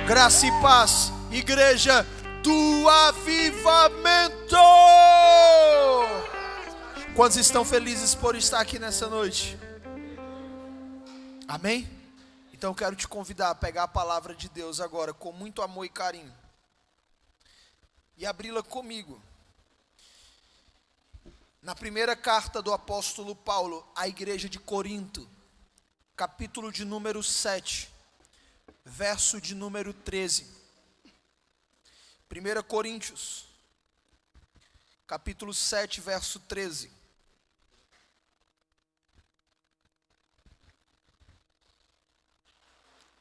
Graça e paz, igreja do avivamento. Quantos estão felizes por estar aqui nessa noite? Amém? Então eu quero te convidar a pegar a palavra de Deus agora com muito amor e carinho e abri-la comigo na primeira carta do apóstolo Paulo à igreja de Corinto, capítulo de número 7, verso de número 13. 1 Coríntios, capítulo 7, verso 13.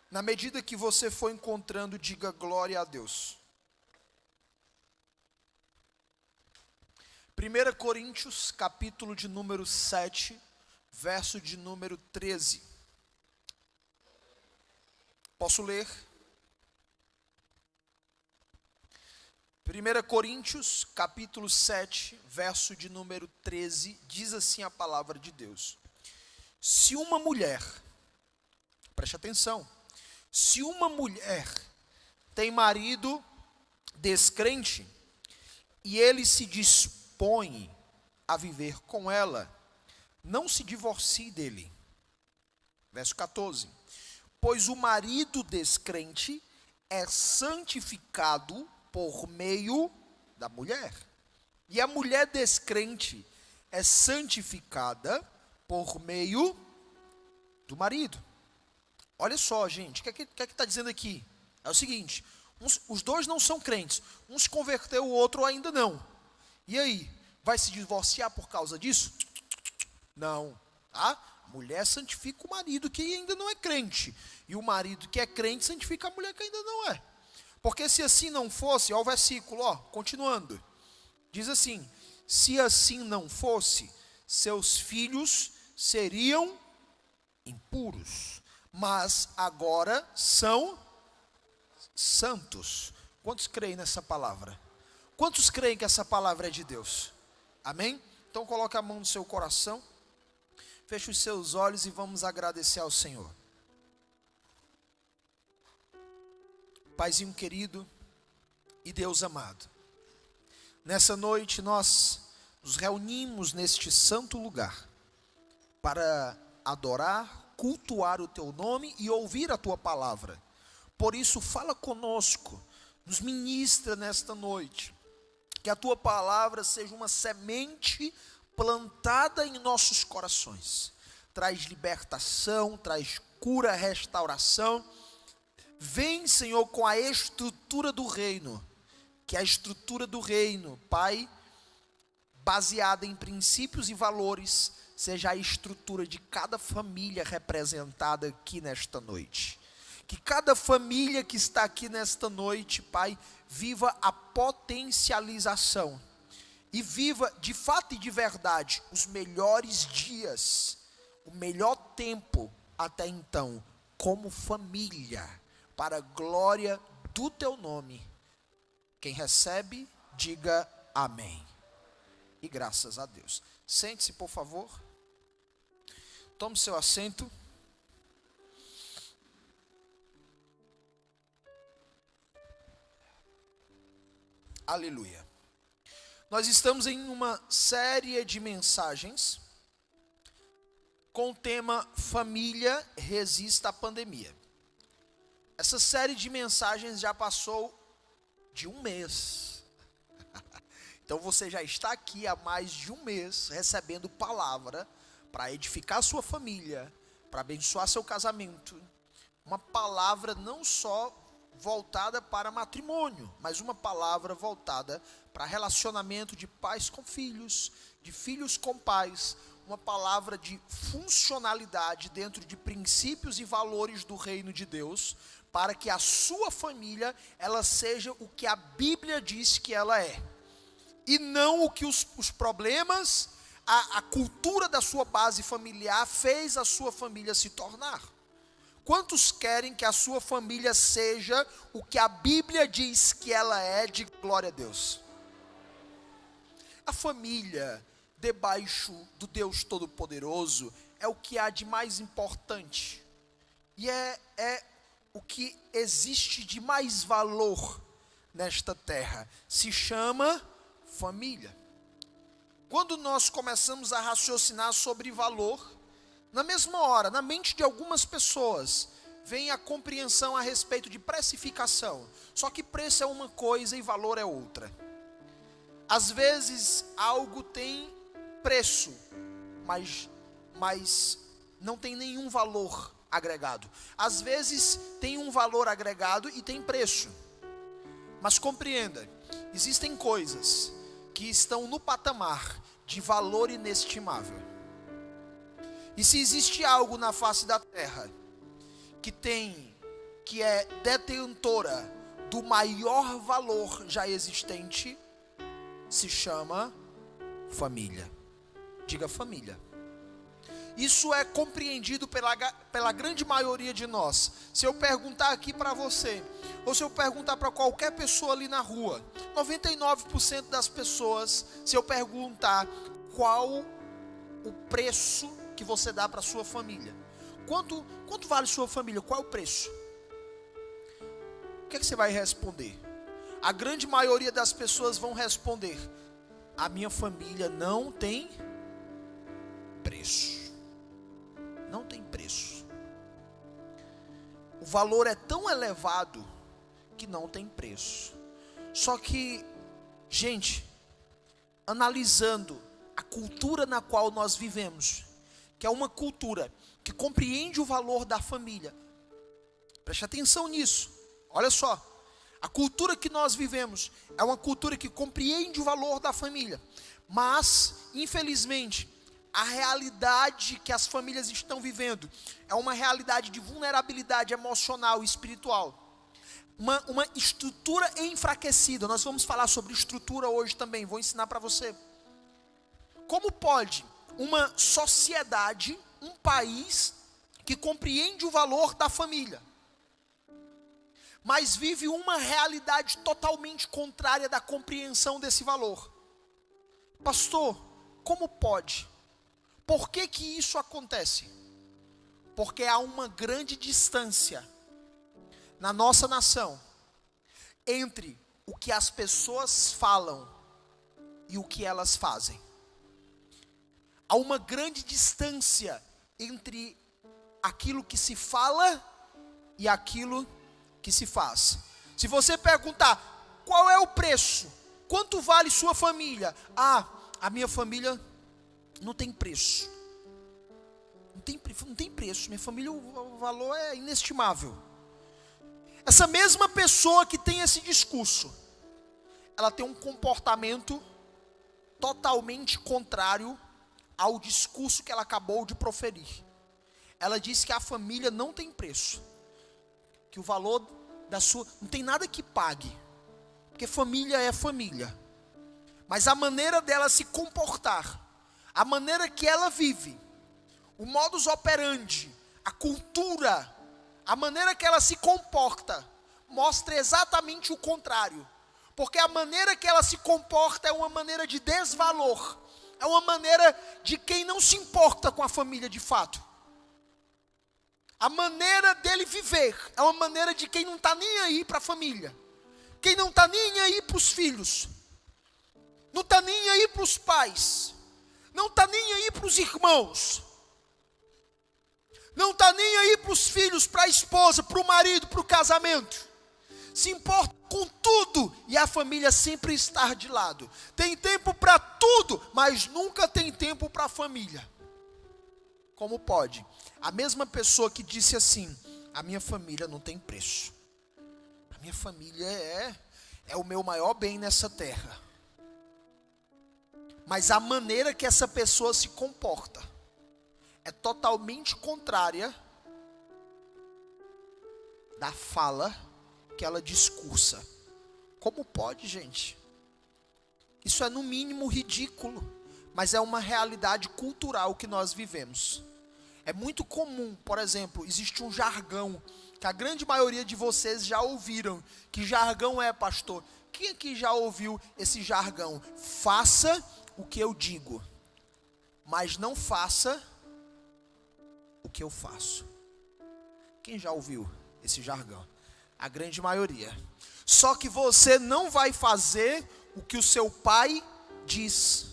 Na medida que você for encontrando, diga glória a Deus. 1 Coríntios, capítulo de número 7, verso de número 13. Posso ler? 1 Coríntios, capítulo 7, verso de número 13, diz assim a palavra de Deus: se uma mulher, preste atenção, se uma mulher tem marido descrente e ele se dispõe a viver com ela, não se divorcie dele. Verso 14: pois o marido descrente é santificado por meio da mulher, e a mulher descrente é santificada por meio do marido. Olha só, gente, o que é que está dizendo aqui? É o seguinte, os dois não são crentes, um se converteu, o outro ainda não. E aí, vai se divorciar por causa disso? Não, tá? A mulher santifica o marido que ainda não é crente, e o marido que é crente santifica a mulher que ainda não é. Porque se assim não fosse, ó o versículo, ó, continuando, diz assim: se assim não fosse, seus filhos seriam impuros, mas agora são santos. Quantos creem nessa palavra? Quantos creem que essa palavra é de Deus? Amém? Então coloque a mão no seu coração, feche os seus olhos e vamos agradecer ao Senhor. Paizinho querido e Deus amado, nessa noite nós nos reunimos neste santo lugar para adorar, cultuar o teu nome e ouvir a tua palavra. Por isso fala conosco, nos ministra nesta noite, que a tua palavra seja uma semente plantada em nossos corações, traz libertação, traz cura, restauração. Vem, Senhor, com a estrutura do reino, que a estrutura do reino, Pai, baseada em princípios e valores, seja a estrutura de cada família representada aqui nesta noite. Que cada família que está aqui nesta noite, Pai, viva a potencialização e viva de fato e de verdade os melhores dias, o melhor tempo até então, como família, para a glória do teu nome. Quem recebe, diga amém. E graças a Deus. Sente-se, por favor. Tome seu assento. Aleluia. Nós estamos em uma série de mensagens com o tema Família Resista à Pandemia. Essa série de mensagens já passou de um mês. Então você já está aqui há mais de um mês recebendo palavra para edificar a sua família, para abençoar seu casamento. Uma palavra não só voltada para matrimônio, mas uma palavra voltada para relacionamento de pais com filhos, de filhos com pais. Uma palavra de funcionalidade dentro de princípios e valores do reino de Deus, para que a sua família, ela seja o que a Bíblia diz que ela é, e não o que os problemas, a cultura da sua base familiar fez a sua família se tornar. Quantos querem que a sua família seja o que a Bíblia diz que ela é? De glória a Deus. A família, debaixo do Deus Todo-Poderoso, é o que há de mais importante, e é o que existe de mais valor nesta terra. Se chama família. Quando nós começamos a raciocinar sobre valor, na mesma hora, na mente de algumas pessoas, vem a compreensão a respeito de precificação. Só que preço é uma coisa e valor é outra. Às vezes algo tem preço, mas não tem nenhum valor agregado. Às vezes tem um valor agregado e tem preço. Mas compreenda, existem coisas que estão no patamar de valor inestimável. E se existe algo na face da terra que é detentora do maior valor já existente, se chama família. Diga família. Isso é compreendido pela grande maioria de nós. Se eu perguntar aqui para você, ou se eu perguntar para qualquer pessoa ali na rua, 99% das pessoas, se eu perguntar qual o preço que você dá para sua família, quanto vale sua família, qual é o preço? O que é que você vai responder? A grande maioria das pessoas vão responder: a minha família não tem preço. Não tem preço. O valor é tão elevado que não tem preço. Só que, gente, analisando a cultura na qual nós vivemos, que é uma cultura que compreende o valor da família, preste atenção nisso, olha só, a cultura que nós vivemos é uma cultura que compreende o valor da família, mas, infelizmente, a realidade que as famílias estão vivendo é uma realidade de vulnerabilidade emocional e espiritual. Uma estrutura enfraquecida. Nós vamos falar sobre estrutura hoje também, vou ensinar para você. Como pode uma sociedade, um país, que compreende o valor da família, mas vive uma realidade totalmente contrária da compreensão desse valor? Pastor, como pode? Por que que isso acontece? Porque há uma grande distância na nossa nação entre o que as pessoas falam e o que elas fazem. Há uma grande distância entre aquilo que se fala e aquilo que se faz. Se você perguntar, qual é o preço? Quanto vale sua família? A minha família não tem preço. Não tem preço. Minha família, o valor é inestimável. Essa mesma pessoa que tem esse discurso, ela tem um comportamento totalmente contrário ao discurso que ela acabou de proferir. Ela disse que a família não tem preço, que o valor da sua, não tem nada que pague, porque família é família. Mas a maneira dela se comportar, a maneira que ela vive, o modus operandi, a cultura, a maneira que ela se comporta, mostra exatamente o contrário. Porque a maneira que ela se comporta é uma maneira de desvalor, é uma maneira de quem não se importa com a família de fato. A maneira dele viver é uma maneira de quem não está nem aí para a família, quem não está nem aí para os filhos, não está nem aí para os pais, não está nem aí para os irmãos, não está nem aí para os filhos, para a esposa, para o marido, para o casamento. Se importa com tudo e a família sempre estar de lado. Tem tempo para tudo, mas nunca tem tempo para a família. Como pode? A mesma pessoa que disse assim: a minha família não tem preço. A minha família é o meu maior bem nessa terra. Mas a maneira que essa pessoa se comporta é totalmente contrária da fala que ela discursa. Como pode, gente? Isso é no mínimo ridículo, mas é uma realidade cultural que nós vivemos. É muito comum, por exemplo, existe um jargão que a grande maioria de vocês já ouviram. Que jargão é, pastor? Quem aqui já ouviu esse jargão? Faça o que eu digo, mas não faça o que eu faço. Quem já ouviu? esse jargão. A grande maioria. Só que você não vai fazer o que o seu pai diz.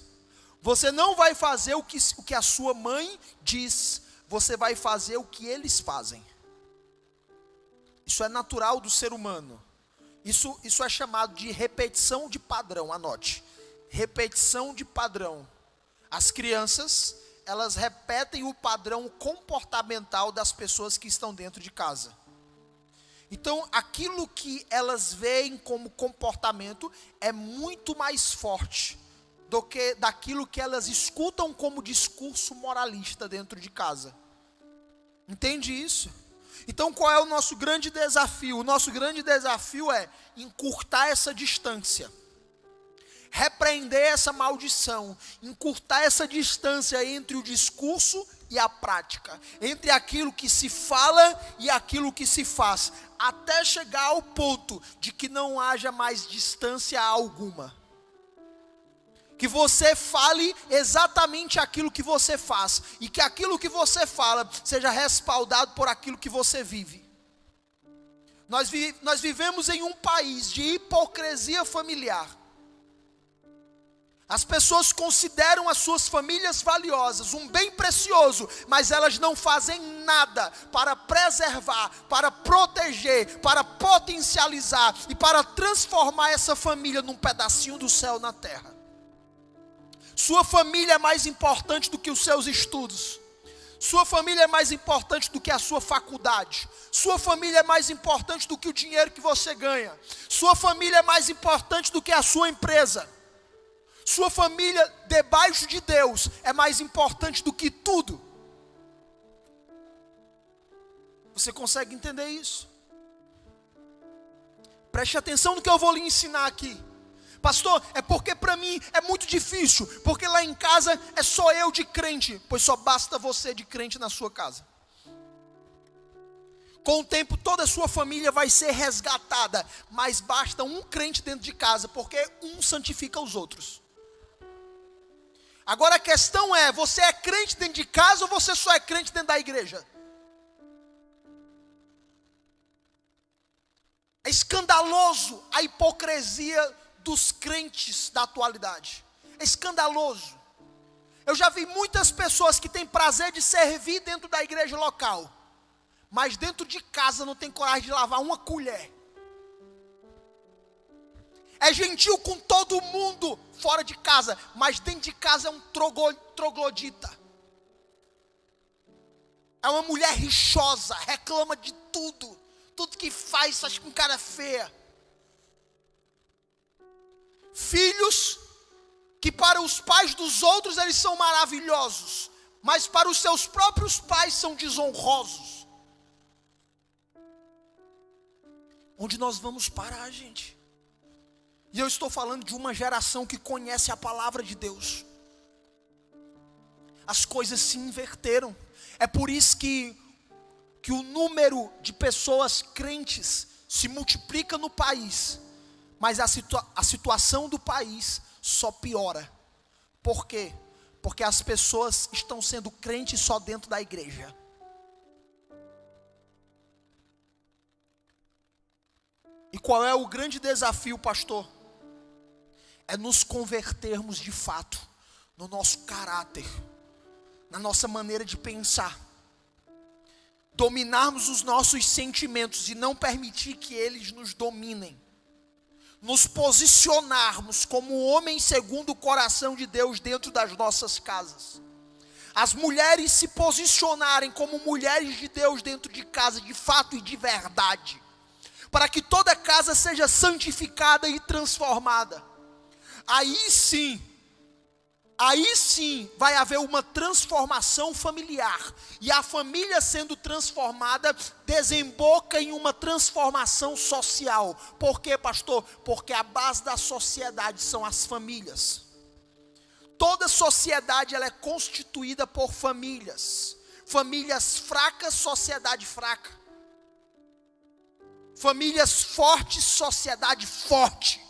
Você não vai fazer o que a sua mãe diz. Você vai fazer o que eles fazem. Isso é natural do ser humano. Isso é chamado de repetição de padrão, anote. Repetição de padrão. As crianças, elas repetem o padrão comportamental das pessoas que estão dentro de casa. Então, aquilo que elas veem como comportamento é muito mais forte do que daquilo que elas escutam como discurso moralista dentro de casa. Entende isso? Então, qual é o nosso grande desafio? O nosso grande desafio é encurtar essa distância. Repreender essa maldição, encurtar essa distância entre o discurso e a prática, entre aquilo que se fala e aquilo que se faz, até chegar ao ponto de que não haja mais distância alguma. Que você fale exatamente aquilo que você faz, e que aquilo que você fala seja respaldado por aquilo que você vive. Nós vivemos em um país de hipocrisia familiar. As pessoas consideram as suas famílias valiosas, um bem precioso, mas elas não fazem nada para preservar, para proteger, para potencializar e para transformar essa família num pedacinho do céu na terra. Sua família é mais importante do que os seus estudos. Sua família é mais importante do que a sua faculdade. Sua família é mais importante do que o dinheiro que você ganha. Sua família é mais importante do que a sua empresa. Sua família debaixo de Deus é mais importante do que tudo. Você consegue entender isso? Preste atenção no que eu vou lhe ensinar aqui. Pastor, é porque para mim é muito difícil, porque lá em casa é só eu de crente. Pois só basta você de crente na sua casa. Com o tempo toda a sua família vai ser resgatada, mas basta um crente dentro de casa, porque um santifica os outros. Agora a questão é, você é crente dentro de casa ou você só é crente dentro da igreja? É escandaloso a hipocrisia dos crentes da atualidade. É escandaloso. Eu já vi muitas pessoas que têm prazer de servir dentro da igreja local, mas dentro de casa não tem coragem de lavar uma colher. É gentil com todo mundo fora de casa, mas dentro de casa é um troglodita. É uma mulher rixosa, reclama de tudo. Tudo que faz com cara feia. Filhos que para os pais dos outros eles são maravilhosos, mas para os seus próprios pais são desonrosos. Onde nós vamos parar, gente? E eu estou falando de uma geração que conhece a palavra de Deus. As coisas se inverteram. É por isso que o número de pessoas crentes se multiplica no país. Mas a situação do país só piora. Por quê? Porque as pessoas estão sendo crentes só dentro da igreja. E qual é o grande desafio, pastor? É nos convertermos de fato no nosso caráter, na nossa maneira de pensar, dominarmos os nossos sentimentos e não permitir que eles nos dominem, nos posicionarmos como homens segundo o coração de Deus dentro das nossas casas, as mulheres se posicionarem como mulheres de Deus dentro de casa de fato e de verdade, para que toda casa seja santificada e transformada. Aí sim vai haver uma transformação familiar. E a família sendo transformada desemboca em uma transformação social. Por quê, pastor? Porque a base da sociedade são as famílias. Toda sociedade ela é constituída por famílias. Famílias fracas, sociedade fraca. Famílias fortes, sociedade forte.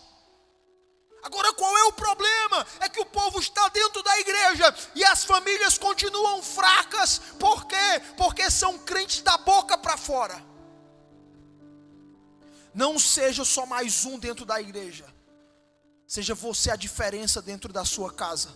Agora qual é o problema? É que o povo está dentro da igreja e as famílias continuam fracas. Por quê? Porque são crentes da boca para fora. Não seja só mais um dentro da igreja. Seja você a diferença dentro da sua casa.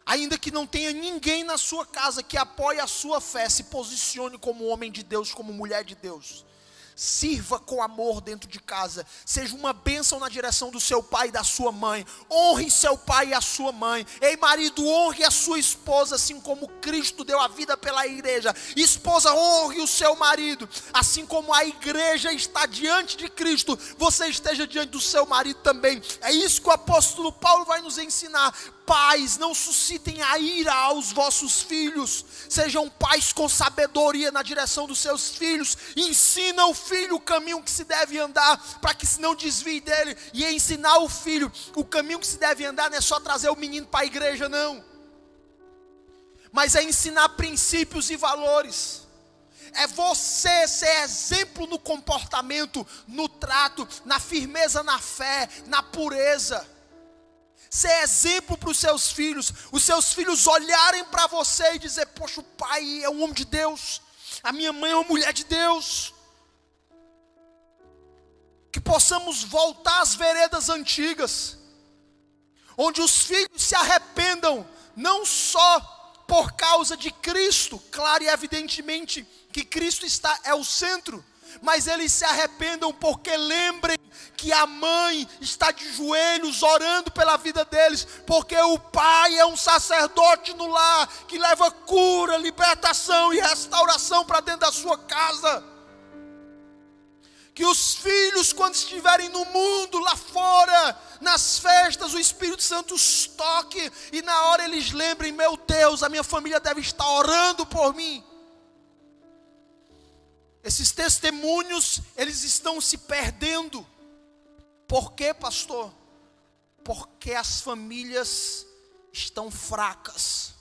Ainda que não tenha ninguém na sua casa que apoie a sua fé, se posicione como homem de Deus, como mulher de Deus. Sirva com amor dentro de casa. Seja uma bênção na direção do seu pai e da sua mãe. Honre seu pai e a sua mãe. Ei, marido, honre a sua esposa, assim como Cristo deu a vida pela igreja. Esposa, honre o seu marido. Assim como a igreja está diante de Cristo, você esteja diante do seu marido também. É isso que o apóstolo Paulo vai nos ensinar. Pais, não suscitem a ira aos vossos filhos. Sejam pais com sabedoria na direção dos seus filhos. Ensina o filho o caminho que se deve andar, para que se não desvie dele. E ensinar o filho o caminho que se deve andar não é só trazer o menino para a igreja, não. Mas é ensinar princípios e valores. É você ser exemplo no comportamento, no trato, na firmeza na fé, na pureza. Ser exemplo para os seus filhos olharem para você e dizer: poxa, o pai é um homem de Deus, a minha mãe é uma mulher de Deus. Que possamos voltar às veredas antigas, onde os filhos se arrependam, não só por causa de Cristo, claro e evidentemente que Cristo é o centro, mas eles se arrependam porque lembrem que a mãe está de joelhos orando pela vida deles, porque o pai é um sacerdote no lar, que leva cura, libertação e restauração para dentro da sua casa. Que os filhos, quando estiverem no mundo, lá fora, nas festas, o Espírito Santo os toque, e na hora eles lembrem: meu Deus, a minha família deve estar orando por mim. Esses testemunhos, eles estão se perdendo. Por quê, pastor? Porque as famílias estão fracas.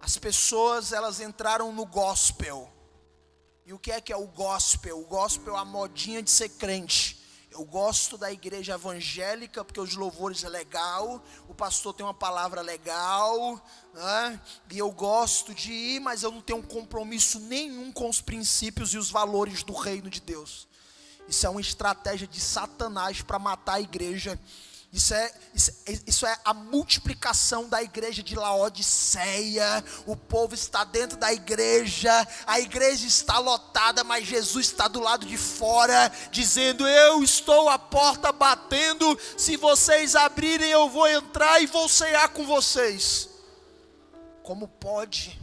As pessoas, elas entraram no gospel. E o que é o gospel? O gospel é a modinha de ser crente. Eu gosto da igreja evangélica porque os louvores é legal, o pastor tem uma palavra legal, né? E eu gosto de ir, mas eu não tenho compromisso nenhum com os princípios e os valores do reino de Deus. Isso é uma estratégia de Satanás para matar a igreja. Isso é a multiplicação da igreja de Laodiceia. O povo está dentro da igreja, a igreja está lotada, mas Jesus está do lado de fora, dizendo: eu estou à porta batendo, se vocês abrirem eu vou entrar e vou cear com vocês. Como pode?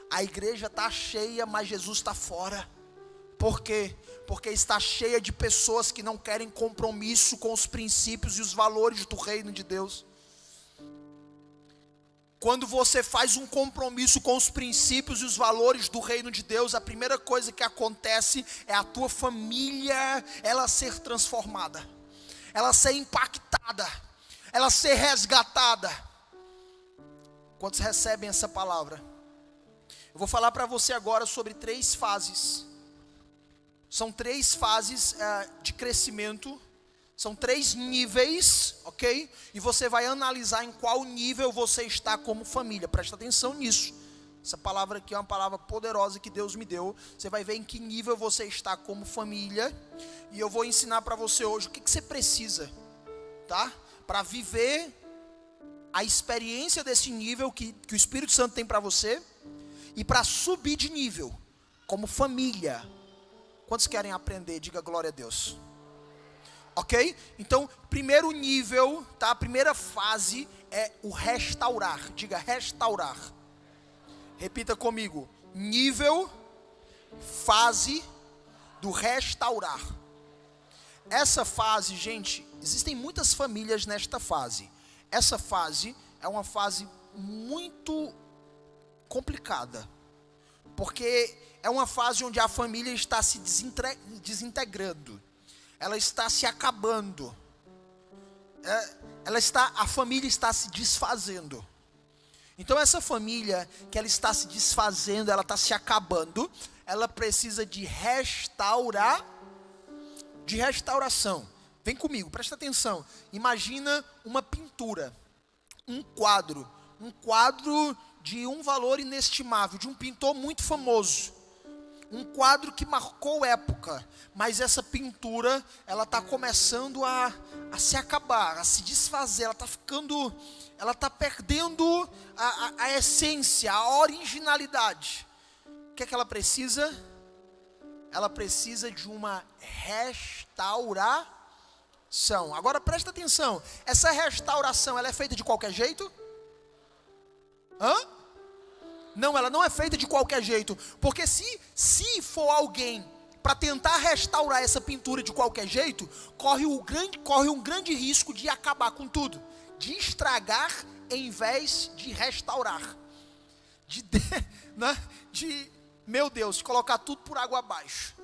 A igreja está cheia, mas Jesus está fora. Por quê? Porque está cheia de pessoas que não querem compromisso com os princípios e os valores do reino de Deus. Quando você faz um compromisso com os princípios e os valores do reino de Deus, a primeira coisa que acontece é a tua família, ela ser transformada, ela ser impactada, ela ser resgatada. Quantos recebem essa palavra? Eu vou falar para você agora sobre 3 fases. São 3 fases de crescimento, são 3 níveis, ok? E você vai analisar em qual nível você está como família. Presta atenção nisso. Essa palavra aqui é uma palavra poderosa que Deus me deu. Você vai ver em que nível você está como família. E eu vou ensinar para você hoje o que você precisa, tá? Para viver a experiência desse nível que o Espírito Santo tem para você. E para subir de nível, como família. Quantos querem aprender? Diga glória a Deus. Ok? Então, primeiro nível, tá? A primeira fase é o restaurar. Diga restaurar. Repita comigo. Nível, fase do restaurar. Essa fase, gente, existem muitas famílias nesta fase. Essa fase é uma fase muito complicada. Porque é uma fase onde a família está se desintegrando. Ela está se acabando. A família está se desfazendo. Então essa família que ela está se desfazendo, ela está se acabando, ela precisa de restauração. Vem comigo, presta atenção. Imagina uma pintura, um quadro de um valor inestimável, de um pintor muito famoso. um quadro que marcou época, mas essa pintura, ela está começando a se acabar, a se desfazer, ela está perdendo a essência, a originalidade. O que é que ela precisa? Ela precisa de uma restauração. Agora presta atenção, essa restauração, ela é feita de qualquer jeito? Não, ela não é feita de qualquer jeito, porque se for alguém para tentar restaurar essa pintura de qualquer jeito, corre um grande risco de acabar com tudo, de estragar em vez de restaurar, meu Deus, colocar tudo por água abaixo.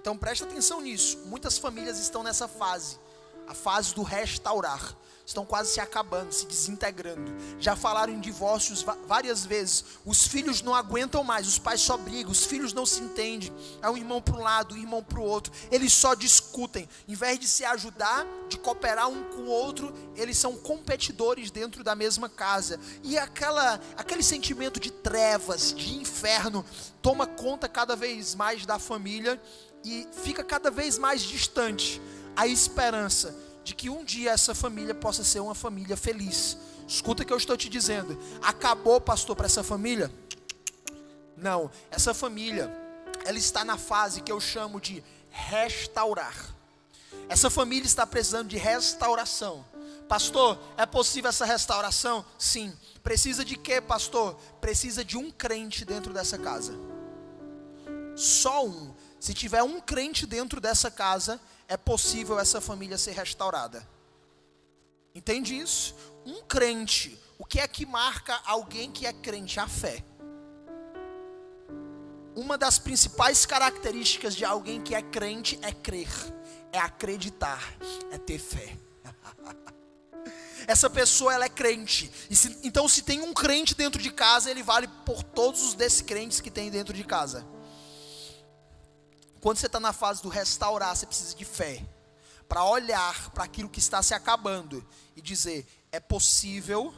Então presta atenção nisso, muitas famílias estão nessa fase, a fase do restaurar. Estão quase se acabando, se desintegrando. Já falaram em divórcios várias vezes. Os filhos não aguentam mais, os pais só brigam, os filhos não se entendem. É um irmão para um lado, um irmão para o outro. Eles só discutem. Em vez de se ajudar, de cooperar um com o outro, eles são competidores dentro da mesma casa. E aquele sentimento de trevas, de inferno, toma conta cada vez mais da família e fica cada vez mais distante a esperança de que um dia essa família possa ser uma família feliz. Escuta o que eu estou te dizendo. Acabou, pastor, para essa família? Não, essa família, ela está na fase que eu chamo de restaurar. Essa família está precisando de restauração. Pastor, é possível essa restauração? Sim. Precisa de quê, pastor? Precisa de um crente dentro dessa casa. Só um. Se tiver um crente dentro dessa casa, é possível essa família ser restaurada. Entende isso? Um crente. O que é que marca alguém que é crente? A fé. Uma das principais características de alguém que é crente é crer, é acreditar, é ter fé. Essa pessoa, ela é crente. Então se tem um crente dentro de casa, ele vale por todos os descrentes que tem dentro de casa. Quando você está na fase do restaurar, você precisa de fé, para olhar para aquilo que está se acabando e dizer, é possível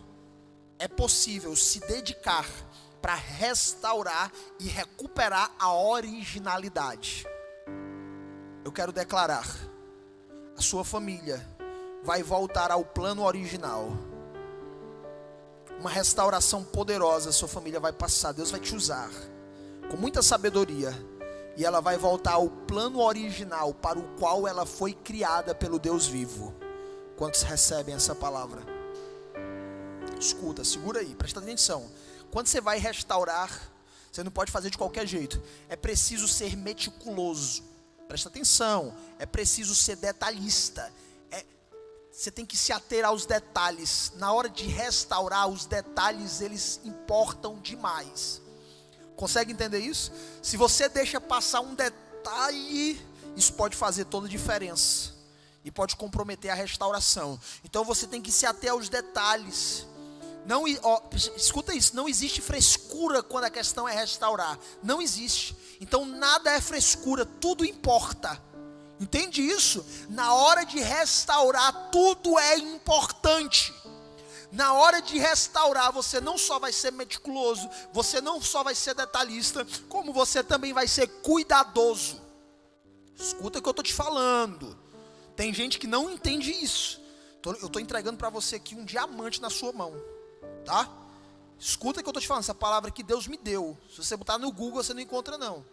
se dedicar para restaurar e recuperar a originalidade. Eu quero declarar, a sua família vai voltar ao plano original. Uma restauração poderosa a sua família vai passar, Deus vai te usar com muita sabedoria. E ela vai voltar ao plano original para o qual ela foi criada pelo Deus vivo. Quantos recebem essa palavra? Escuta, segura aí, presta atenção. Quando você vai restaurar, você não pode fazer de qualquer jeito. É preciso ser meticuloso. Presta atenção, é preciso ser detalhista. Você tem que se ater aos detalhes. Na hora de restaurar, os detalhes, eles importam demais. Consegue entender isso? Se você deixa passar um detalhe, isso pode fazer toda a diferença e pode comprometer a restauração. Então você tem que se ater aos detalhes. Escuta isso, não existe frescura quando a questão é restaurar. Não existe. Então nada é frescura, tudo importa. Entende isso? Na hora de restaurar, tudo é importante. Na hora de restaurar, você não só vai ser meticuloso, você não só vai ser detalhista, como você também vai ser cuidadoso. Escuta o que eu estou te falando. Tem gente que não entende isso. Eu estou entregando para você aqui um diamante na sua mão, tá? Escuta o que eu estou te falando, essa palavra que Deus me deu. Se você botar no Google, você não encontra não.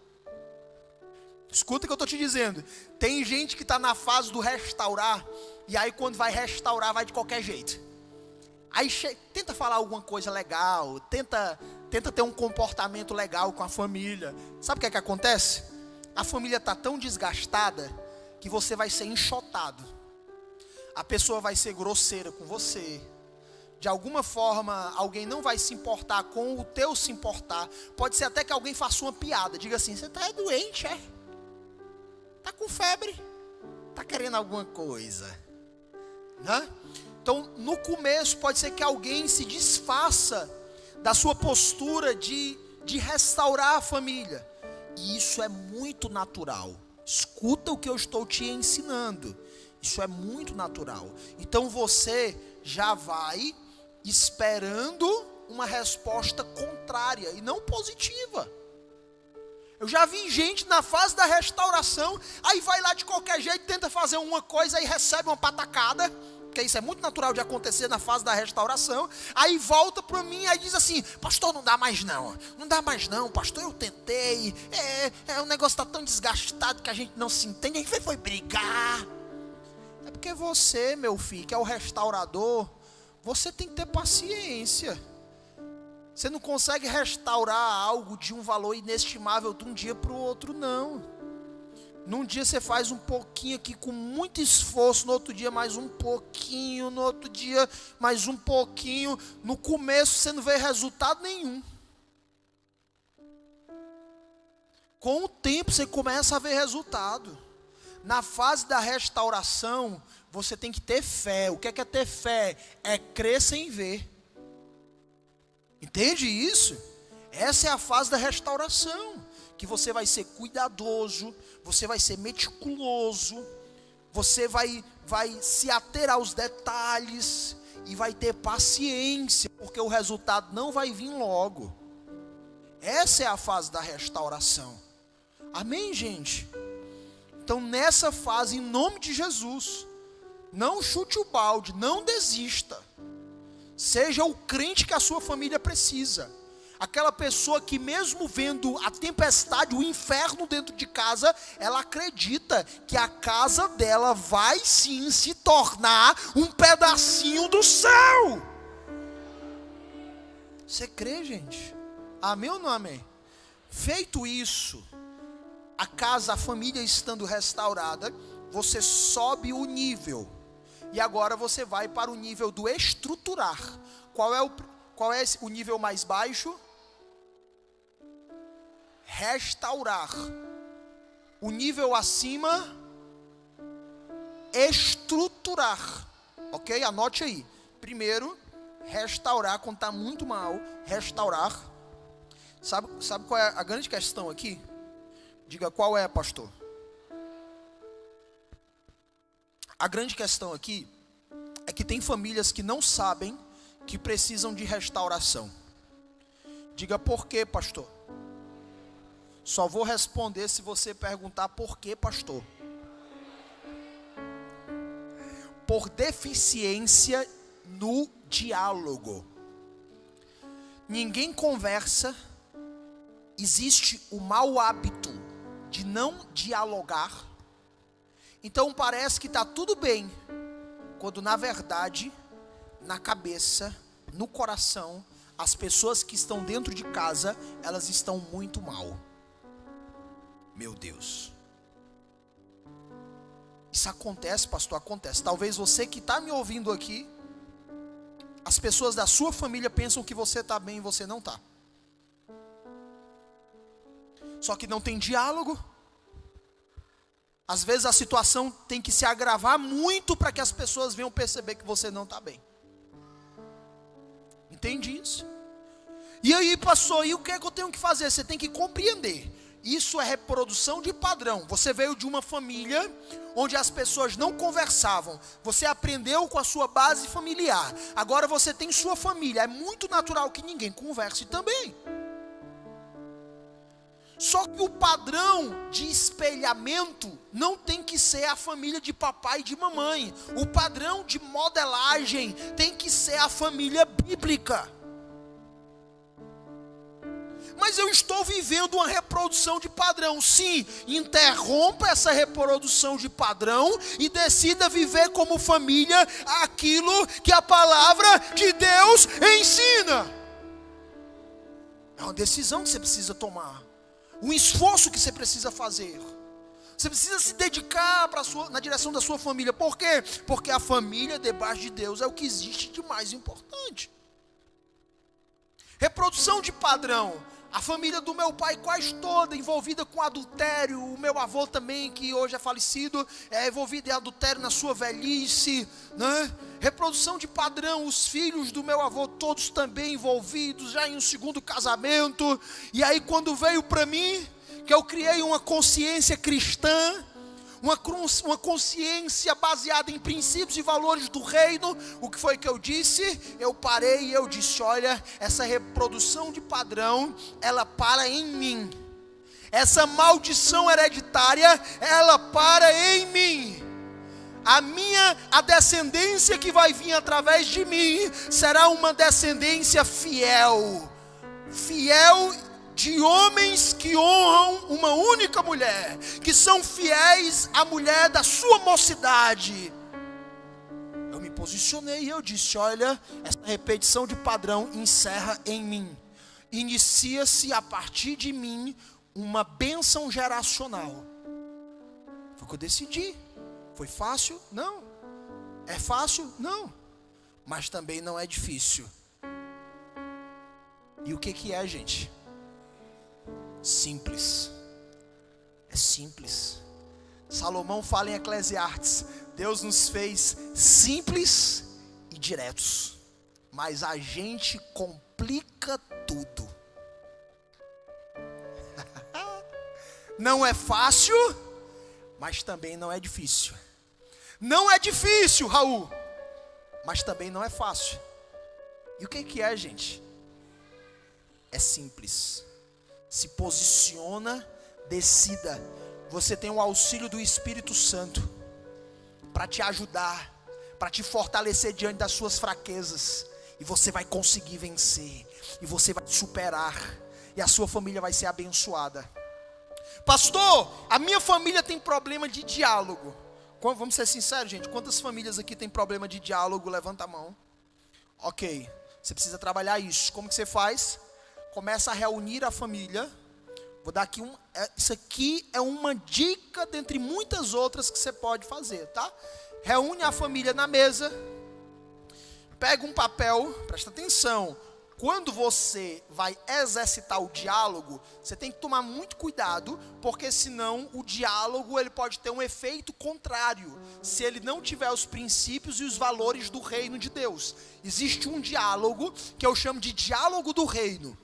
Escuta o que eu estou te dizendo. Tem gente que está na fase do restaurar, e aí quando vai restaurar, vai de qualquer jeito. Aí tenta falar alguma coisa legal, tenta ter um comportamento legal com a família. Sabe o que é que acontece? A família está tão desgastada que você vai ser enxotado. A pessoa vai ser grosseira com você. De alguma forma, alguém não vai se importar com o teu se importar. Pode ser até que alguém faça uma piada. Diga assim, você está doente, é? Está com febre? Está querendo alguma coisa? Né? Então, no começo, pode ser que alguém se desfaça da sua postura de restaurar a família. E isso é muito natural. Escuta o que eu estou te ensinando. Isso é muito natural. Então, você já vai esperando uma resposta contrária e não positiva. Eu já vi gente na fase da restauração, aí vai lá de qualquer jeito, tenta fazer uma coisa, aí recebe uma patacada, porque isso é muito natural de acontecer na fase da restauração, aí volta para mim, aí diz assim, pastor, não dá mais não, pastor, eu tentei, o negócio está tão desgastado que a gente não se entende, a gente foi brigar. É porque você, meu filho, que é o restaurador, você tem que ter paciência. Você não consegue restaurar algo de um valor inestimável de um dia para o outro, não. Num dia você faz um pouquinho aqui com muito esforço, no outro dia mais um pouquinho, no outro dia mais um pouquinho. No começo você não vê resultado nenhum. Com o tempo você começa a ver resultado. Na fase da restauração, você tem que ter fé. O que é ter fé? É crer sem ver. Entende isso? Essa é a fase da restauração, que você vai ser cuidadoso, você vai ser meticuloso, você vai se ater aos detalhes e vai ter paciência, porque o resultado não vai vir logo. Essa é a fase da restauração. Amém, gente? Então nessa fase, em nome de Jesus, não chute o balde, não desista. Seja o crente que a sua família precisa. Aquela pessoa que mesmo vendo a tempestade, o inferno dentro de casa, ela acredita que a casa dela vai sim se tornar um pedacinho do céu. Você crê, gente? Amém ou não amém? Feito isso, a casa, a família estando restaurada, você sobe o nível. E agora você vai para o nível do estruturar. Qual é o nível mais baixo? Restaurar. O nível acima, estruturar. Ok? Anote aí. Primeiro, restaurar, quando está muito mal, restaurar. Sabe qual é a grande questão aqui? Diga, qual é, pastor? A grande questão aqui é que tem famílias que não sabem que precisam de restauração. Diga, por quê, pastor? Só vou responder se você perguntar por quê, pastor. Por deficiência no diálogo. Ninguém conversa, existe o mau hábito de não dialogar. Então parece que está tudo bem, quando na verdade, na cabeça, no coração, as pessoas que estão dentro de casa, elas estão muito mal. Meu Deus. Isso acontece, pastor, acontece. Talvez você que está me ouvindo aqui, as pessoas da sua família pensam que você está bem e você não está. Só que não tem diálogo. Às vezes a situação tem que se agravar muito para que as pessoas venham perceber que você não está bem. Entende isso? E aí, pastor, e o que é que eu tenho que fazer? Você tem que compreender. Isso é reprodução de padrão. Você veio de uma família onde as pessoas não conversavam. Você aprendeu com a sua base familiar. Agora você tem sua família. É muito natural que ninguém converse também. Só que o padrão de espelhamento não tem que ser a família de papai e de mamãe. O padrão de modelagem tem que ser a família bíblica. Mas eu estou vivendo uma reprodução de padrão. Sim, interrompa essa reprodução de padrão e decida viver como família aquilo que a palavra de Deus ensina. É uma decisão que você precisa tomar. Um esforço que você precisa fazer. Você precisa se dedicar na direção da sua família. Por quê? Porque a família debaixo de Deus é o que existe de mais importante. Reprodução de padrão. A família do meu pai quase toda envolvida com adultério. O meu avô também, que hoje é falecido, é envolvido em adultério na sua velhice, né? Reprodução de padrão. Os filhos do meu avô todos também envolvidos, já em um segundo casamento. E aí quando veio para mim, que eu criei uma consciência cristã, uma consciência baseada em princípios e valores do reino, o que foi que eu disse? Eu parei e eu disse, olha, essa reprodução de padrão, ela para em mim. essa maldição hereditária, ela para em mim. A descendência que vai vir através de mim será uma descendência fiel de homens que honram uma única mulher, que são fiéis à mulher da sua mocidade. Eu me posicionei e eu disse: olha, essa repetição de padrão encerra em mim. Inicia-se a partir de mim uma bênção geracional. Foi o que eu decidi. Foi fácil? Não. É fácil? Não. Mas também não é difícil. E o que é, gente? Simples. É simples. Salomão fala em Eclesiastes: Deus nos fez simples e diretos, mas a gente complica tudo. Não é fácil, mas também não é difícil. Não é difícil, Raul, mas também não é fácil. E o que é, gente? É simples. Se posiciona, decida. Você tem o auxílio do Espírito Santo para te ajudar, para te fortalecer diante das suas fraquezas. E você vai conseguir vencer. E você vai superar. E a sua família vai ser abençoada. Pastor, a minha família tem problema de diálogo. Vamos ser sinceros, gente. Quantas famílias aqui tem problema de diálogo? Levanta a mão. Ok, você precisa trabalhar isso. Como que você faz? Começa a reunir a família. Vou dar aqui isso aqui é uma dica dentre muitas outras que você pode fazer, tá? Reúne a família na mesa. Pega um papel, presta atenção. Quando você vai exercitar o diálogo, você tem que tomar muito cuidado, porque senão o diálogo ele pode ter um efeito contrário, se ele não tiver os princípios e os valores do reino de Deus. Existe um diálogo que eu chamo de diálogo do reino,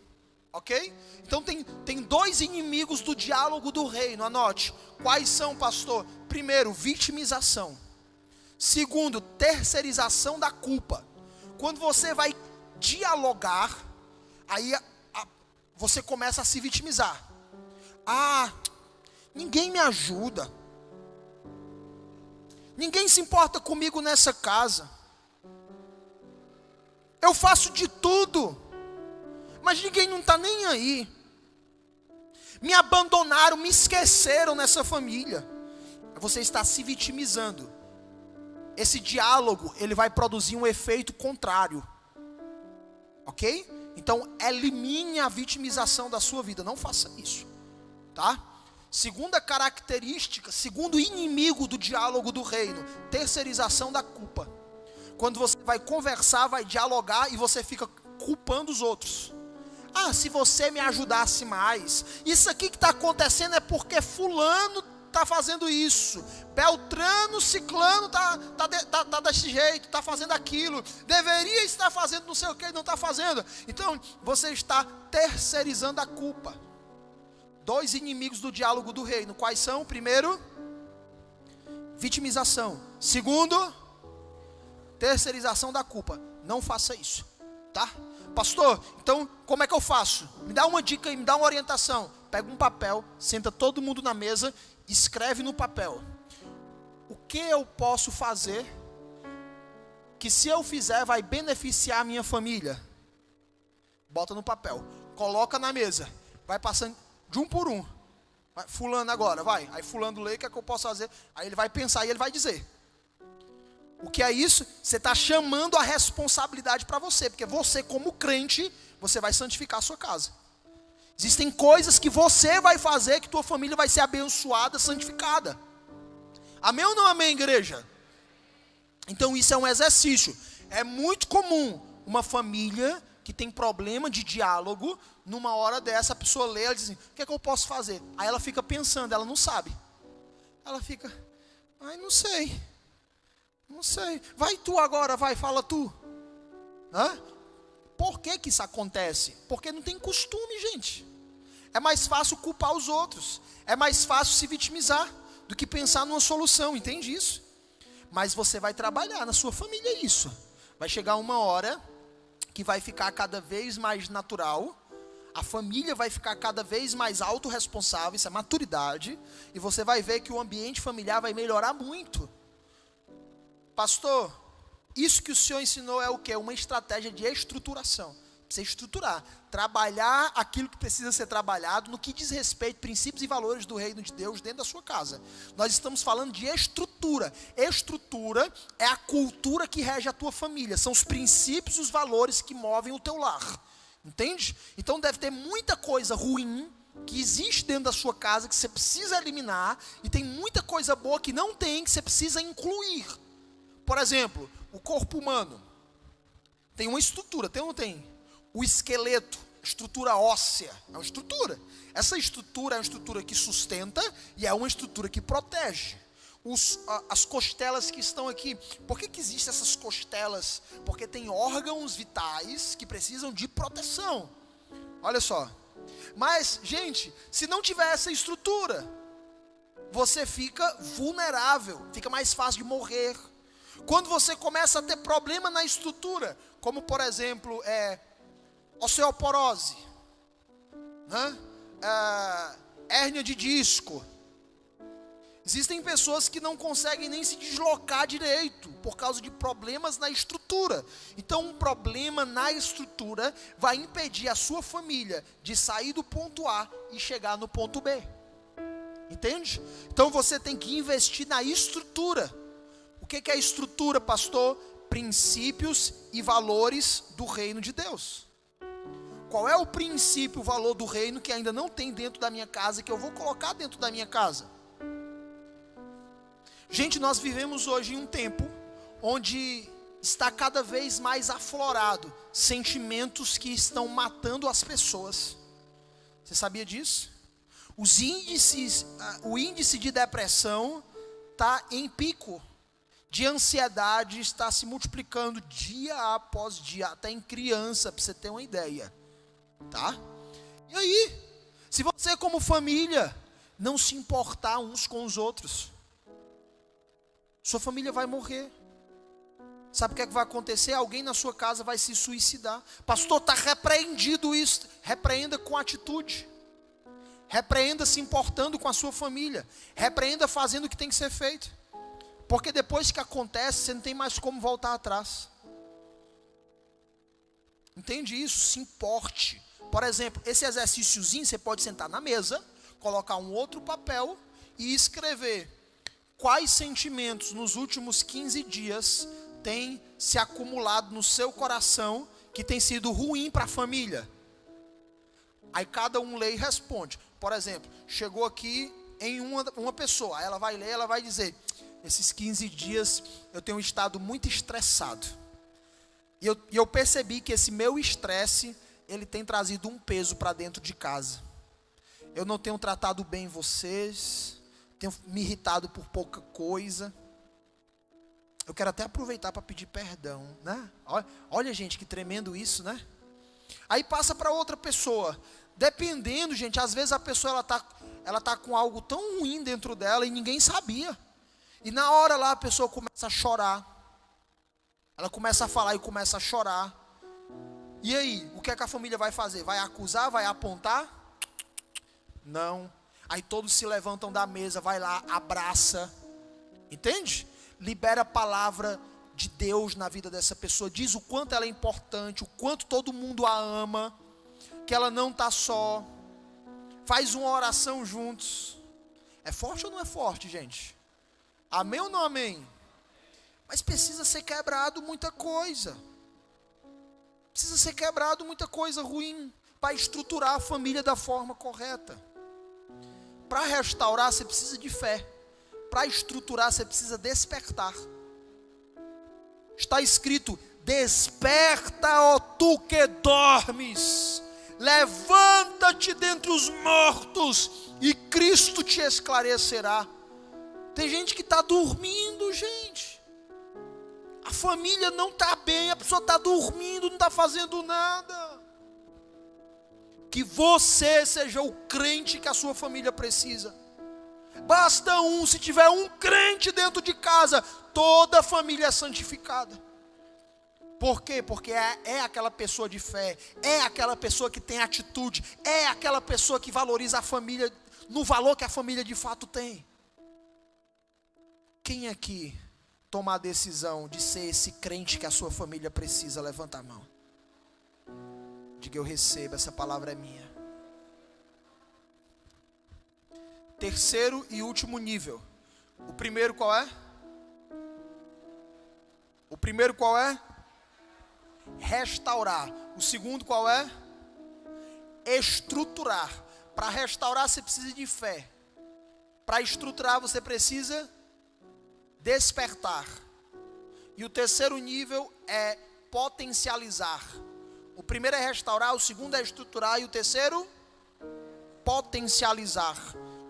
ok? Então tem dois inimigos do diálogo do reino, anote. Quais são, pastor? Primeiro, vitimização. Segundo, terceirização da culpa. Quando você vai dialogar, aí você começa a se vitimizar. Ninguém me ajuda, ninguém se importa comigo nessa casa, eu faço de tudo, mas ninguém não está nem aí, me abandonaram, me esqueceram nessa família. Você está se vitimizando. Esse diálogo, ele vai produzir um efeito contrário. Ok? Então, elimine a vitimização da sua vida. Não faça isso. Tá? Segunda característica, segundo inimigo do diálogo do reino: terceirização da culpa. Quando você vai conversar, vai dialogar e você fica culpando os outros. Se você me ajudasse mais. Isso aqui que está acontecendo é porque fulano está fazendo isso, Beltrano, Ciclano tá desse jeito, está fazendo aquilo, deveria estar fazendo não sei o que e não está fazendo. Então você está terceirizando a culpa. Dois inimigos do diálogo do reino, quais são? Primeiro, vitimização. Segundo, terceirização da culpa. Não faça isso, tá? Pastor, então como é que eu faço? Me dá uma dica aí, me dá uma orientação. Pega um papel, senta todo mundo na mesa, escreve no papel: o que eu posso fazer que, se eu fizer, vai beneficiar a minha família? Bota no papel, coloca na mesa, vai passando de um por um. Fulano agora, vai. Aí fulano lê: o que é que eu posso fazer? Aí ele vai pensar e ele vai dizer. O que é isso? Você está chamando a responsabilidade para você, porque você, como crente, você vai santificar a sua casa. Existem coisas que você vai fazer que tua família vai ser abençoada, santificada. Amém ou não amém, igreja? Então isso é um exercício. É muito comum uma família que tem problema de diálogo, numa hora dessa a pessoa lê, ela diz assim: o que é que eu posso fazer? Aí ela fica pensando, ela não sabe. Ela fica: não sei. Não sei. Vai tu agora, vai, fala tu. Por que isso acontece? Porque não tem costume, gente. É mais fácil culpar os outros. É mais fácil se vitimizar do que pensar numa solução, entende isso? Mas você vai trabalhar na sua família isso. Vai chegar uma hora que vai ficar cada vez mais natural A família vai ficar cada vez mais autorresponsável, isso é maturidade, e você vai ver que o ambiente familiar vai melhorar muito. Pastor, isso que o senhor ensinou é o quê? Uma estratégia de estruturação. Precisa estruturar, trabalhar aquilo que precisa ser trabalhado no que diz respeito a princípios e valores do reino de Deus dentro da sua casa. Nós estamos falando de estrutura. Estrutura é a cultura que rege a tua família, são os princípios e os valores que movem o teu lar. Entende? Então deve ter muita coisa ruim que existe dentro da sua casa que você precisa eliminar, e tem muita coisa boa que não tem, que você precisa incluir. Por exemplo, o corpo humano tem uma estrutura, tem ou não tem? O esqueleto, estrutura óssea, é uma estrutura. Essa estrutura é uma estrutura que sustenta e é uma estrutura que protege. As costelas que estão aqui, por que existem essas costelas? Porque tem órgãos vitais que precisam de proteção. Olha só. Mas, gente, se não tiver essa estrutura, você fica vulnerável, fica mais fácil de morrer. Quando você começa a ter problema na estrutura, como por exemplo, osteoporose, né? Hérnia de disco. Existem pessoas que não conseguem nem se deslocar direito por causa de problemas na estrutura. Então, um problema na estrutura vai impedir a sua família de sair do ponto A e chegar no ponto B. Entende? Então, você tem que investir na estrutura. O que é a estrutura, pastor? Princípios e valores do reino de Deus. Qual é o princípio, o valor do reino que ainda não tem dentro da minha casa, que eu vou colocar dentro da minha casa? Gente, nós vivemos hoje em um tempo onde está cada vez mais aflorado sentimentos que estão matando as pessoas. Você sabia disso? O índice de depressão está em pico, de ansiedade está se multiplicando dia após dia, até em criança, para você ter uma ideia. Tá? E aí, se você como família não se importar uns com os outros, sua família vai morrer. Sabe o que é que vai acontecer? Alguém na sua casa vai se suicidar. Pastor, está repreendido isso. Repreenda com atitude. Repreenda se importando com a sua família. Repreenda fazendo o que tem que ser feito. Porque depois que acontece, você não tem mais como voltar atrás. Entende isso? Se importe. Por exemplo, esse exercíciozinho, você pode sentar na mesa, colocar um outro papel e escrever quais sentimentos nos últimos 15 dias têm se acumulado no seu coração que tem sido ruim para a família. Aí cada um lê e responde. Por exemplo, chegou aqui em uma pessoa, aí ela vai ler, ela vai dizer: esses 15 dias eu tenho estado muito estressado. E eu percebi que esse meu estresse, ele tem trazido um peso para dentro de casa. Eu não tenho tratado bem vocês, tenho me irritado por pouca coisa. Eu quero até aproveitar para pedir perdão, né? Olha, gente, que tremendo isso, né? Aí passa para outra pessoa. Dependendo, gente, às vezes a pessoa ela tá com algo tão ruim dentro dela e ninguém sabia. E na hora lá a pessoa começa a chorar. Ela começa a falar e começa a chorar. E aí, o que é que a família vai fazer? Vai acusar? Vai apontar? Não. Aí todos se levantam da mesa, vai lá, abraça. Entende? Libera a palavra de Deus na vida dessa pessoa. Diz o quanto ela é importante, o quanto todo mundo a ama, que ela não está só. Faz uma oração juntos. É forte ou não é forte, gente? Amém ou não amém? Mas precisa ser quebrado muita coisa. Precisa ser quebrado muita coisa ruim para estruturar a família da forma correta. Para restaurar, você precisa de fé. Para estruturar, você precisa despertar. Está escrito: desperta, ó tu que dormes, levanta-te dentre os mortos, e Cristo te esclarecerá. Tem gente que está dormindo, gente. A família não está bem, a pessoa está dormindo, não está fazendo nada. Que você seja o crente que a sua família precisa. Basta se tiver um crente dentro de casa, toda a família é santificada. Por quê? Porque é aquela pessoa de fé, é aquela pessoa que tem atitude, é aquela pessoa que valoriza a família no valor que a família de fato tem. Quem aqui toma a decisão de ser esse crente que a sua família precisa? Levanta a mão. Diga: eu recebo, essa palavra é minha. Terceiro e último nível. O primeiro qual é? O primeiro qual é? Restaurar. O segundo qual é? Estruturar. Para restaurar você precisa de fé. Para estruturar você precisa despertar. E o terceiro nível é potencializar. O primeiro é restaurar, o segundo é estruturar e o terceiro potencializar.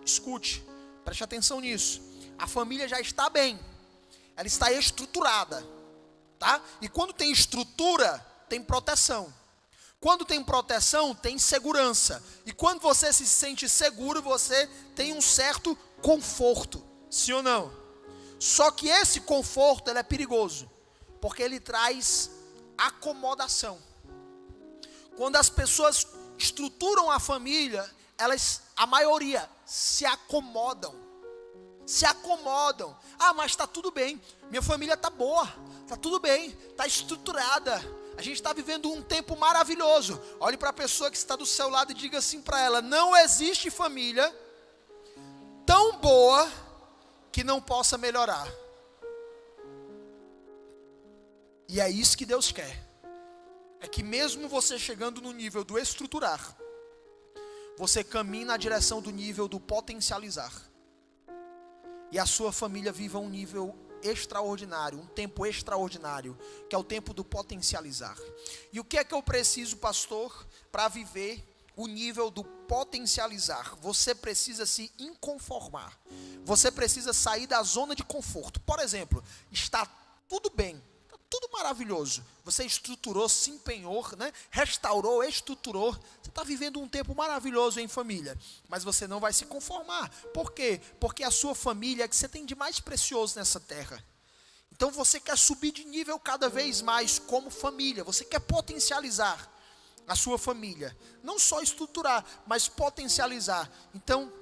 Escute, preste atenção nisso. A família já está bem, ela está estruturada, tá? E quando tem estrutura, tem proteção. Quando tem proteção, tem segurança. E quando você se sente seguro, você tem um certo conforto. Sim ou não? Só que esse conforto, ele é perigoso, porque ele traz acomodação. Quando as pessoas estruturam a família, a maioria se acomodam. Ah, mas está tudo bem, minha família está boa, está tudo bem, está estruturada. A gente está vivendo um tempo maravilhoso. Olhe para a pessoa que está do seu lado e diga assim para ela: não existe família tão boa que não possa melhorar. E é isso que Deus quer. É que mesmo você chegando no nível do estruturar, você caminha na direção do nível do potencializar. E a sua família viva um nível extraordinário, um tempo extraordinário, que é o tempo do potencializar. E o que é que eu preciso, pastor, para viver o nível do potencializar? Você precisa se inconformar. Você precisa sair da zona de conforto. Por exemplo, está tudo bem, está tudo maravilhoso. Você estruturou, se empenhou, né? Restaurou, estruturou. Você está vivendo um tempo maravilhoso em família. Mas você não vai se conformar. Por quê? Porque a sua família é que você tem de mais precioso nessa terra. Então você quer subir de nível cada vez mais como família. Você quer potencializar a sua família. Não só estruturar, mas potencializar. Então,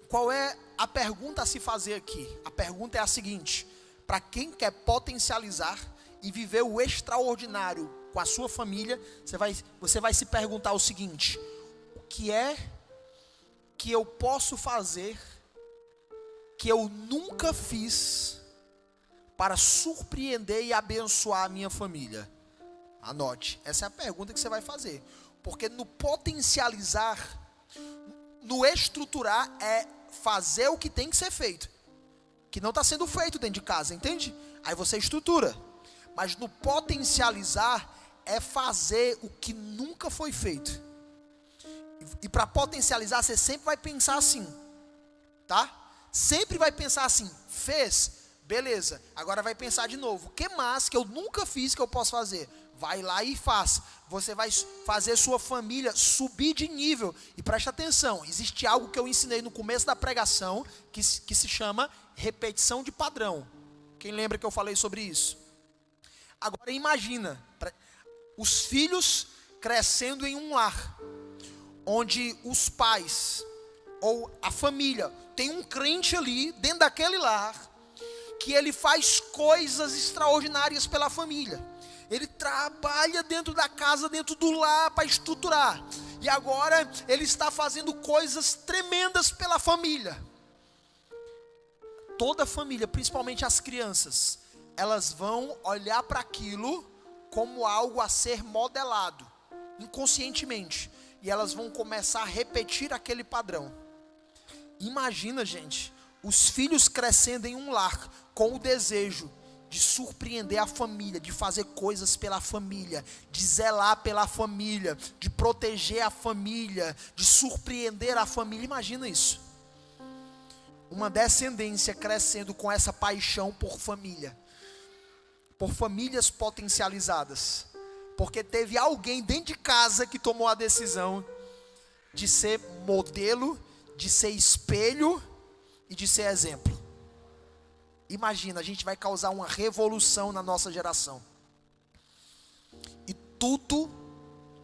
qual é a pergunta a se fazer aqui? A pergunta é a seguinte: para quem quer potencializar e viver o extraordinário com a sua família, você vai se perguntar o seguinte: o que é que eu posso fazer que eu nunca fiz para surpreender e abençoar a minha família? Anote, essa é a pergunta que você vai fazer. Porque no potencializar, no estruturar, é fazer o que tem que ser feito, que não está sendo feito dentro de casa, entende? Aí você estrutura. Mas no potencializar, é fazer o que nunca foi feito. E para potencializar, você sempre vai pensar assim, tá? Sempre vai pensar assim: fez, beleza, agora vai pensar de novo: o que mais que eu nunca fiz que eu posso fazer? Vai lá e faz. Você vai fazer sua família subir de nível. E preste atenção, existe algo que eu ensinei no começo da pregação, que se chama repetição de padrão. Quem lembra que eu falei sobre isso? Agora imagina, os filhos crescendo em um lar, onde os pais, ou a família, tem um crente ali, dentro daquele lar, que ele faz coisas extraordinárias pela família. Ele trabalha dentro da casa, dentro do lar, para estruturar. E agora ele está fazendo coisas tremendas pela família. Toda a família, principalmente as crianças, elas vão olhar para aquilo como algo a ser modelado, inconscientemente. E elas vão começar a repetir aquele padrão. Imagina, gente, os filhos crescendo em um lar com o desejo de surpreender a família, de fazer coisas pela família, de zelar pela família, de proteger a família, de surpreender a família. Imagina isso. Uma descendência crescendo com essa paixão por família, por famílias potencializadas, porque teve alguém dentro de casa que tomou a decisão de ser modelo, de ser espelho e de ser exemplo. Imagina, a gente vai causar uma revolução na nossa geração.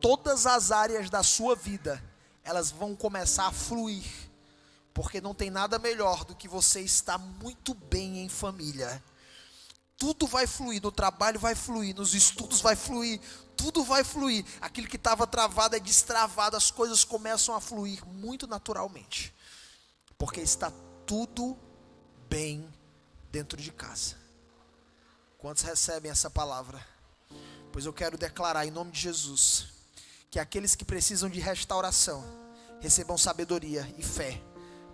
todas as áreas da sua vida, elas vão começar a fluir, porque não tem nada melhor do que você estar muito bem em família. Tudo vai fluir, no trabalho vai fluir, nos estudos vai fluir, tudo vai fluir. Aquilo que estava travado é destravado, as coisas começam a fluir muito naturalmente, porque está tudo bem dentro de casa. Quantos recebem essa palavra? Pois eu quero declarar em nome de Jesus, que aqueles que precisam de restauração, recebam sabedoria e fé,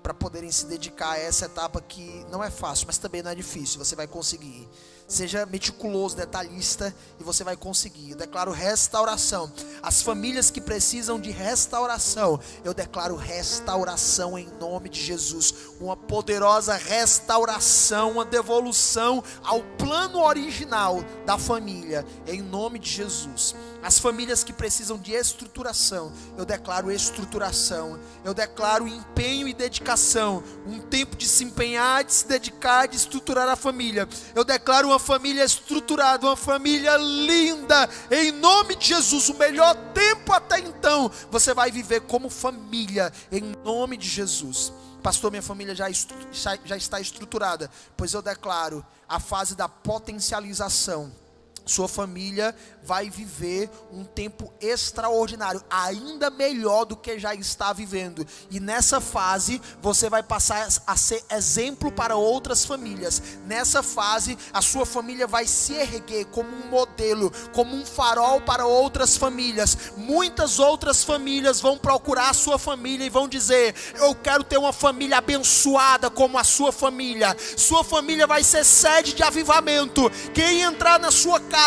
para poderem se dedicar a essa etapa que não é fácil, mas também não é difícil, você vai conseguir. Seja meticuloso, detalhista, e você vai conseguir. Eu declaro restauração. As famílias que precisam de restauração, eu declaro restauração em nome de Jesus. Uma poderosa restauração, uma devolução ao plano original da família, em nome de Jesus. As famílias que precisam de estruturação, eu declaro estruturação. Eu declaro empenho e dedicação. Um tempo de se empenhar, de se dedicar, de estruturar a família. Eu declaro uma família estruturada, uma família linda, em nome de Jesus. O melhor tempo até então, você vai viver como família, em nome de Jesus. Pastor, minha família já está estruturada, pois eu declaro a fase da potencialização. Sua família vai viver um tempo extraordinário, ainda melhor do que já está vivendo. E nessa fase, você vai passar a ser exemplo para outras famílias. Nessa fase, a sua família vai se erguer como um modelo, como um farol para outras famílias. Muitas outras famílias vão procurar a sua família e vão dizer: eu quero ter uma família abençoada como a sua família. Sua família vai ser sede de avivamento. Quem entrar na sua casa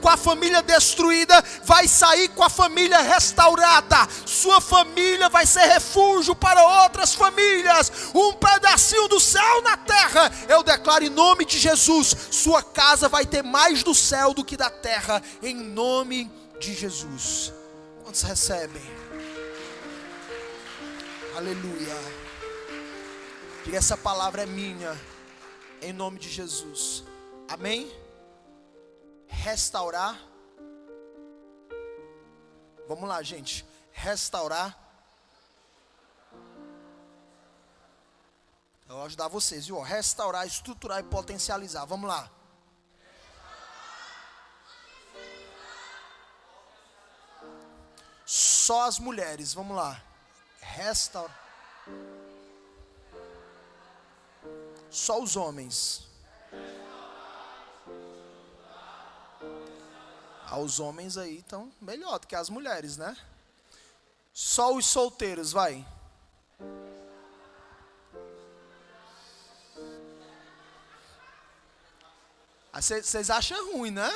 com a família destruída, vai sair com a família restaurada. Sua família vai ser refúgio para outras famílias, um pedacinho do céu na terra. Eu declaro em nome de Jesus, sua casa vai ter mais do céu do que da terra, em nome de Jesus. Quantos recebem? Aleluia. Diga: essa palavra é minha, em nome de Jesus. Amém? Restaurar. Vamos lá, gente. Restaurar. Eu vou ajudar vocês, viu? Restaurar, estruturar e potencializar. Vamos lá. Só as mulheres, vamos lá. Restaurar. Só os homens. Os homens aí estão melhor do que as mulheres, né? Só os solteiros, vai. Vocês acham ruim, né?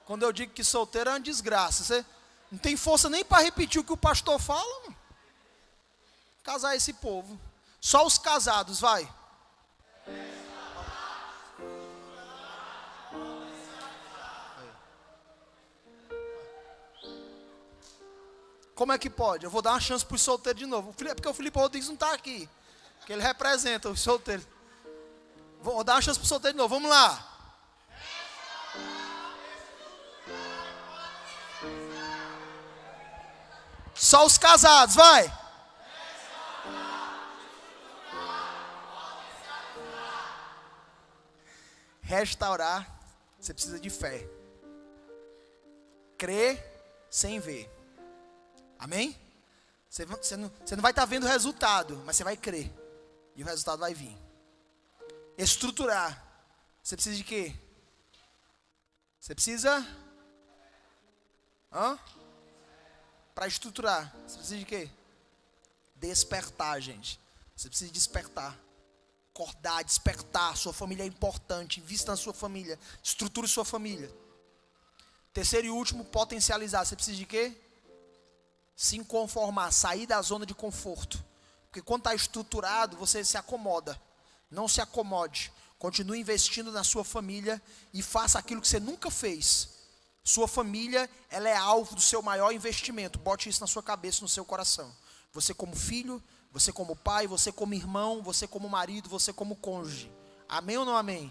Quando eu digo que solteiro é uma desgraça. Você não tem força nem para repetir o que o pastor fala, mano. Casar esse povo. Só os casados, vai. Como é que pode? Eu vou dar uma chance para os solteiros de novo. É porque o Felipe Rodrigues não está aqui, que ele representa os solteiros. Vou dar uma chance para os solteiros de novo. Vamos lá. Só os casados, vai. Restaurar, você precisa de fé. Crer sem ver. Amém? Você não vai estar vendo o resultado, mas você vai crer. E o resultado vai vir. Estruturar. Você precisa de quê? Você precisa... Para estruturar, você precisa de quê? Despertar, gente. Você precisa despertar. Acordar, despertar. Sua família é importante. Invista na sua família. Estruture sua família. Terceiro e último, potencializar. Você precisa de quê? Se conformar, sair da zona de conforto. Porque quando está estruturado, você se acomoda. Não se acomode. Continue investindo na sua família e faça aquilo que você nunca fez. Sua família, ela é alvo do seu maior investimento. Bote isso na sua cabeça, no seu coração. Você como filho, você como pai, você como irmão, você como marido, você como cônjuge. Amém ou não amém?